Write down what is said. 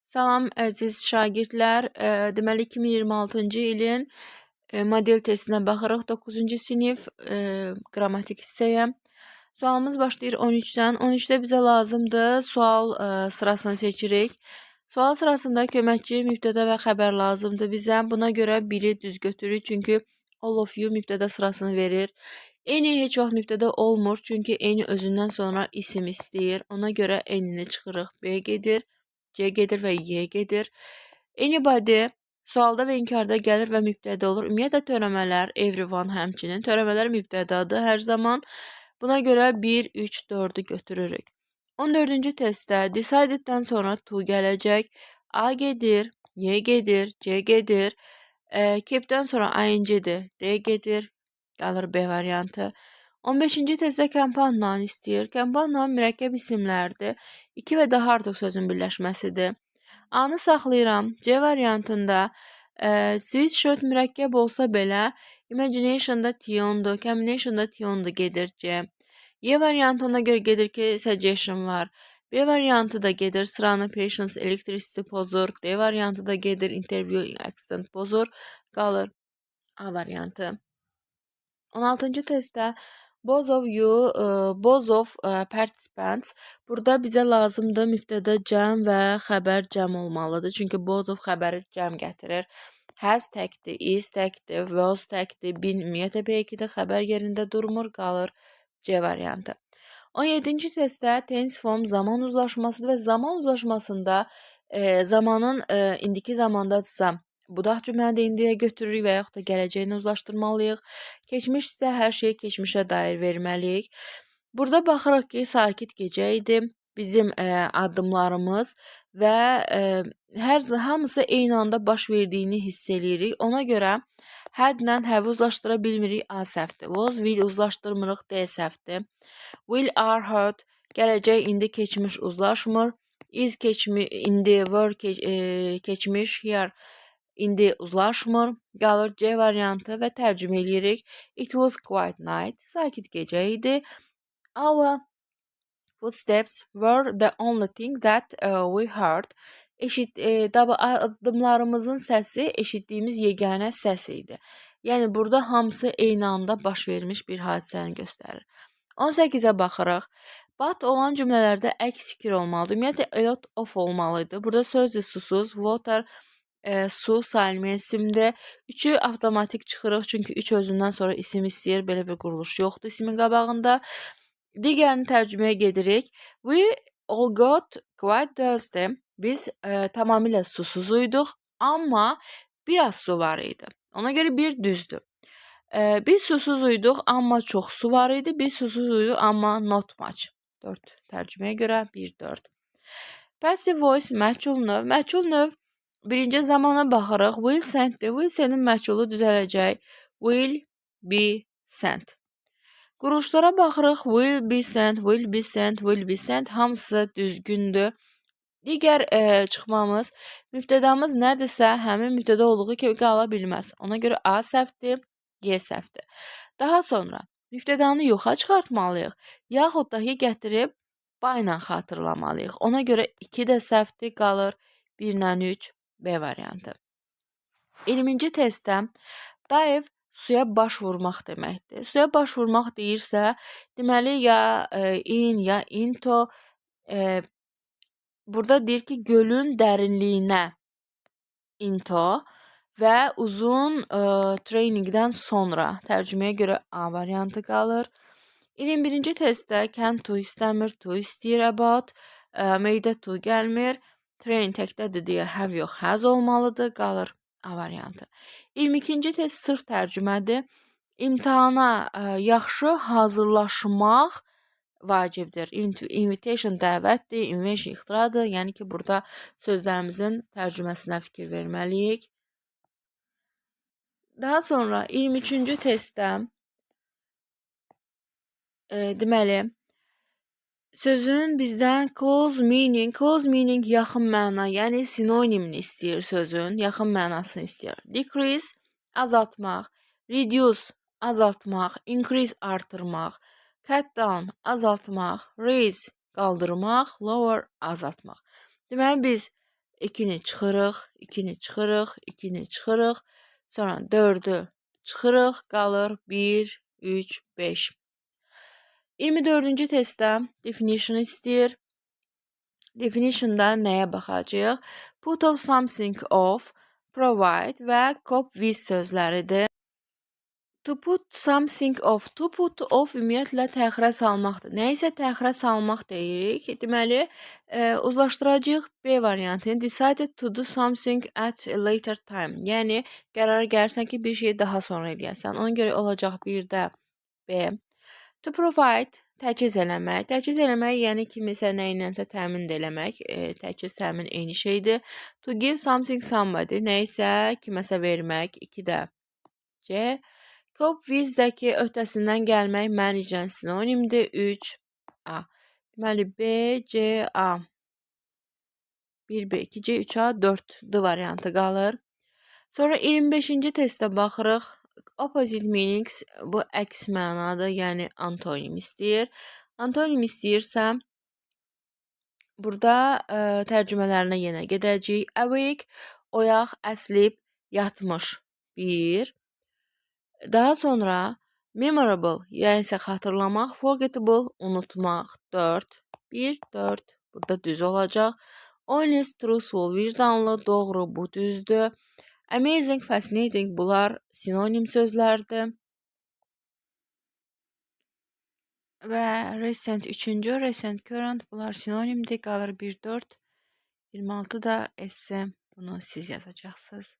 Salam əziz şagirdlər. Deməli 2026-cı ilin model testinə baxırıq. 9-cu sinif qrammatik hissəyə. Sualımız başlayır 13-dən. 13-də bizə lazımdır. Sual sırasını seçirik. Sual sırasında köməkçi, mübtəda və xəbər lazımdır bizə. Buna görə biri düz götürürük. Çünki all of you mübtəda sırasını verir. Any heç vaxt mübtəda olmur. Çünki any özündən sonra isim istəyir. Ona görə any'ni çıxırıq. B gedir. C gedir və Y gedir. Anybody sualda və inkarda gəlir və mübtəda olur. Ümumiyyətlə törəmələr, everyone həmçinin. Törəmələr mübtədadır hər zaman. Buna görə 1, 3, 4'ü götürürük. 14-cü testdə decided'dən sonra to gələcək. A gedir, Y gedir, C gedir. Keep'dən sonra ing-dir. D gedir. Qalır B variantı. 15-ci testdə compound noun istəyir. Compound noun mürəkkəb isimlərdir. 2 və daha artıq sözün birləşməsidir. A-nı saxlayıram. C variantında sweatshirt mürəkkəb olsa belə imagination'da tiondur, combination'da tiondur gedir C. Y variantına görə gedir ki, suggestion var. B variantı da gedir sıranı patience, electricity pozur. D variantı da gedir interview, accident pozur. Qalır A variantı. 16-cı testdə both of participants. Burada bizə lazımdır mübtəda cəm və xəbər cəm olmalıdır. Çünki both of xəbəri cəm gətirir. Has təkdir, is təkdir, was təkdir, been ümumiyyətlə B2-də xəbər yerində durmur, qalır C variantı. 17-ci testdə tense form zaman uzlaşmasıdır və zaman uzlaşmasında zamanın indiki zamandadırsa budaq cümləni də indiyə götürürük və yaxud da gələcəyini uzlaşdırmalıyıq. Keçmiş isə hər şeyi keçmişə dair verməliyik. Burada baxırıq ki, sakit gecə idi. Bizim addımlarımız və hamısı eyni anda baş verdiyini hiss eləyirik. Ona görə had-lə have uzlaşdıra bilmirik. A səhvdir. Was, will uzlaşdırmırıq. D səhvdir. Will, are, heard. Gələcək, indi, keçmiş uzlaşmır. Is, indi, were, keçmiş, here. İndi uzlaşmır. Qalır C variantı və tərcümə eləyirik. It was quiet night. Sakit gecə idi. Our footsteps were the only thing that we heard. Addımlarımızın səsi eşitdiyimiz yeganə səs idi. Yəni burada hamısı eyni anda baş vermiş bir hadisəni göstərir. 18-ə baxırıq. But olan cümlələrdə əks fikir olmalıdır. Ümumiyyətlə a lot of olmalıydı. Burada sözdür susuz. Water su salimi isimdir. 3'ü avtomatik çıxırıq. Çünki 3 özündən sonra isim istəyir. Belə bir quruluş yoxdur isimin qabağında. Digərini tərcüməyə gedirik. We all got quite thirsty. Biz tamamilə susuzuyduq. Amma biraz su var idi. Ona görə bir düzdür. Biz susuzuyduq, amma çox su var idi. Biz susuzuyduq, amma not much. 4 tərcüməyə görə 1-4. Passive voice məhcul növ. Məhcul növ birinci zamana baxırıq. Will senddir. Will sendin məhculu düzələcək. Will be sent. Quruluşlara baxırıq. Will be sent, will be sent, will be sent. Hamısı düzgündür. Digər çıxmamız, mübtədamız nədirsə, həmin mübtəda olduğu kimi qala bilməz. Ona görə A səhvdir, Y səhvdir. Daha sonra mübtədanı yoxa çıxartmalıyıq. Yaxud da gətirib by ilə xatırlamalıyıq. Ona görə 2 də səhvdir, qalır 1-lə 3 B variantı. 20-ci testdə dive suya baş vurmaq deməkdir. Suya baş vurmaq deyirsə, deməli ya in ya into burada deyir ki, gölün dərinliyinə into və uzun trainingdən sonra tərcüməyə görə A variantı qalır. 21-ci testdə can to istəmir, to istəyir about, meydə to gəlmir, train təkdədir deyə have yox, has olmalıdır, qalır A variantı. 22-ci test sırf tərcümədir. İmtahana yaxşı hazırlaşmaq vacibdir. Invitation dəvətdir, invention ixtiradır. Yəni ki, burada sözlərimizin tərcüməsinə fikir verməliyik. Daha sonra 23-cü testdə deməli sözün bizdən close meaning yaxın məna, yəni sinonimini istəyir sözün, yaxın mənasını istəyir. Decrease azaltmaq, reduce azaltmaq, increase artırmaq, cut down azaltmaq, raise qaldırmaq, lower azaltmaq. Deməli biz 2-ni çıxırıq, 2-ni çıxırıq, 2-ni çıxırıq. Sonra 4-ü çıxırıq, qalır 1, 3, 5. 24-cü testdə definition istəyir. Definitionda nəyə baxacağıq? Put of something of, provide və cope with sözləridir. To put something of, to put of ümumiyyətlə təxirə salmaqdır. Nəyisə təxirə salmaq deyirik. Deməli, uzlaşdıracağıq B variantını. Decided to do something at a later time. Yəni, qərara gəlirsən ki, bir şeyi daha sonra eləyəsən. Ona görə olacaq bir də B. To provide, təchiz eləmək. Təchiz eləmək, yəni kimisə nəyinənsə təmin eləmək. Təchiz, təmin eyni şeydir. To give something somebody, nəyisə kiməsə vermək. 2 də C. Cope with-dəki öhdəsindən gəlmək mənlə sinonimdir. 3 A. Deməli, B, C, A. 1B, 2C, 3A, 4D variantı qalır. Sonra 25-ci testə baxırıq. Opposite meanings, bu əks mənadır, yəni antonim istəyir. Antonim istəyirsə, burada tərcümələrinə yenə gedəcəyik. Awake, oyaq, asleep, yatmış. 1. Daha sonra memorable, yəni isə xatırlamaq, forgettable, unutmaq. 4. 1, 4. Burada düz olacaq. Honest, truthful, vicdanlı, doğru, bu düzdür. Amazing, fascinating, bunlar sinonim sözlərdir. Və recent 3-cü, recent, current, bunlar sinonimdir. Qalır 1, 4. 26 da S. Bunu siz yazacaqsınız.